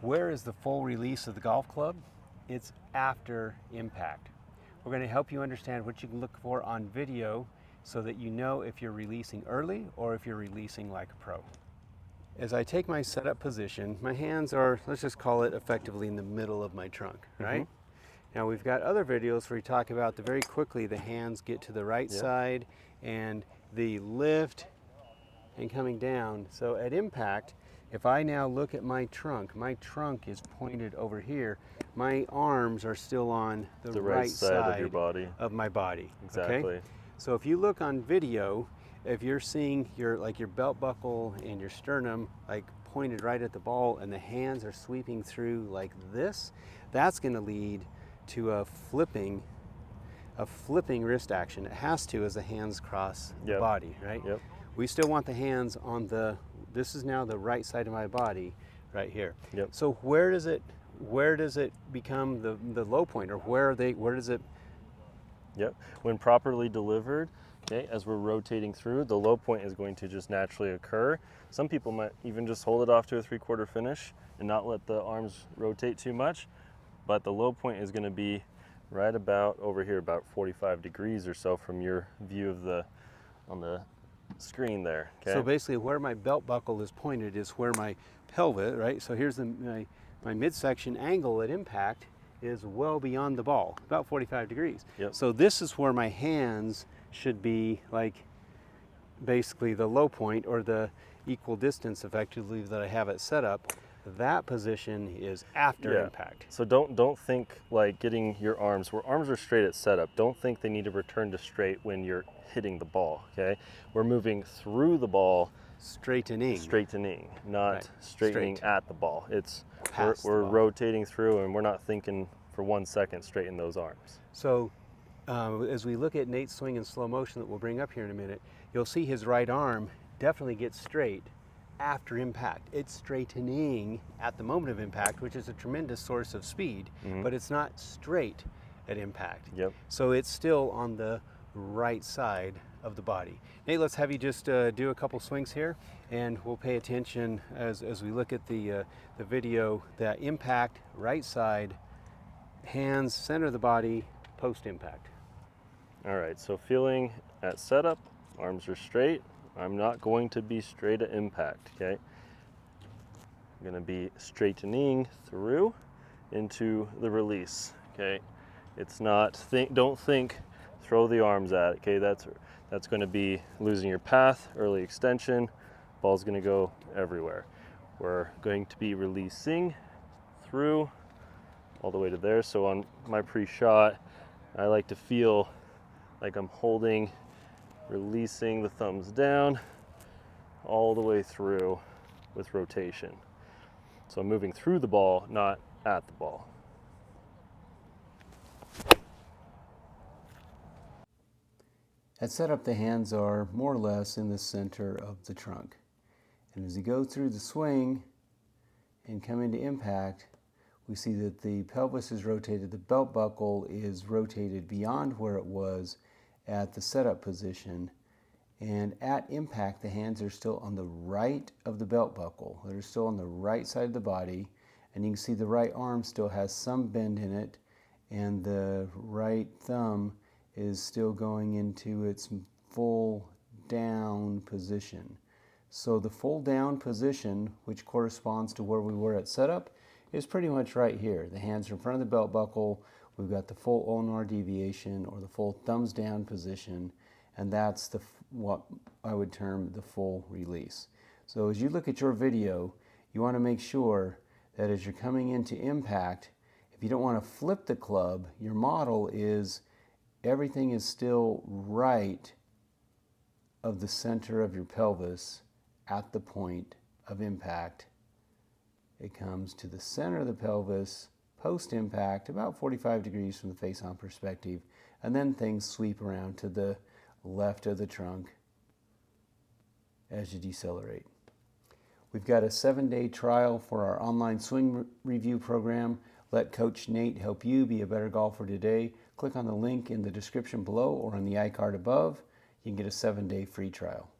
Where is the full release of the golf club? It's after impact. We're going to help you understand what you can look for on video so that you know if you're releasing early or if you're releasing like a pro. As I take my setup position, my hands are, let's just call it effectively in the middle of my trunk, right? Now we've got other videos where we talk about very quickly the hands get to the right side and the lift and coming down. So at impact, if I now look at my trunk is pointed over here. My arms are still on the right side of your body. Of my body. Exactly. Okay? So if you look on video, if you're seeing your belt buckle and your sternum like pointed right at the ball and the hands are sweeping through like this, that's going to lead to a flipping wrist action. It has to as the hands cross the body, right? Yep. We still want the hands on this is now the right side of my body right here. Yep. So where does it become the low point, or where does it? Yep. When properly delivered, okay, as we're rotating through, the low point is going to just naturally occur. Some people might even just hold it off to a 3/4 finish and not let the arms rotate too much, but the low point is going to be right about over here, about 45 degrees or so from your view of on the screen there. Okay? So basically where my belt buckle is pointed is where my pelvis, right? So here's my midsection angle at impact is well beyond the ball, about 45 degrees. Yep. So this is where my hands should be, like basically the low point or the equal distance effectively that I have it set up. That position is after impact. So don't think like getting your arms, where arms are straight at setup, don't think they need to return to straight when you're hitting the ball, okay? We're moving through the ball. Straightening, not straightening at the ball. It's we're rotating through and we're not thinking for 1 second straighten those arms. So as we look at Nate's swing in slow motion that we'll bring up here in a minute, you'll see his right arm definitely gets straight after impact. It's straightening at the moment of impact, which is a tremendous source of speed, but it's not straight at impact. Yep. So it's still on the right side of the body. Nate, let's have you just do a couple swings here, and we'll pay attention as we look at the video, that impact, right side, hands, center of the body, post-impact. All right, so feeling at setup, arms are straight. I'm not going to be straight at impact, okay? I'm gonna be straightening through into the release, okay? It's not, don't think, throw the arms at it, okay? That's gonna be losing your path, early extension, ball's gonna go everywhere. We're going to be releasing through all the way to there. So on my pre-shot, I like to feel like I'm holding, releasing the thumbs down all the way through with rotation. So I'm moving through the ball, not at the ball. At setup, the hands are more or less in the center of the trunk. And as you go through the swing and come into impact, we see that the pelvis is rotated, the belt buckle is rotated beyond where it was at the setup position, and at impact the hands are still on the right of the belt buckle. They're still on the right side of the body, and you can see the right arm still has some bend in it, and the right thumb is still going into its full down position. So the full down position, which corresponds to where we were at setup, is pretty much right here. The hands are in front of the belt buckle. We've got the full ulnar deviation, or the full thumbs down position, and that's what I would term the full release. So as you look at your video, you want to make sure that as you're coming into impact, if you don't want to flip the club, your model is everything is still right of the center of your pelvis at the point of impact. It comes to the center of the pelvis post-impact, about 45 degrees from the face-on perspective, and then things sweep around to the left of the trunk as you decelerate. We've got a 7-day trial for our online swing review program. Let Coach Nate help you be a better golfer today. Click on the link in the description below or on the iCard above. You can get a 7-day free trial.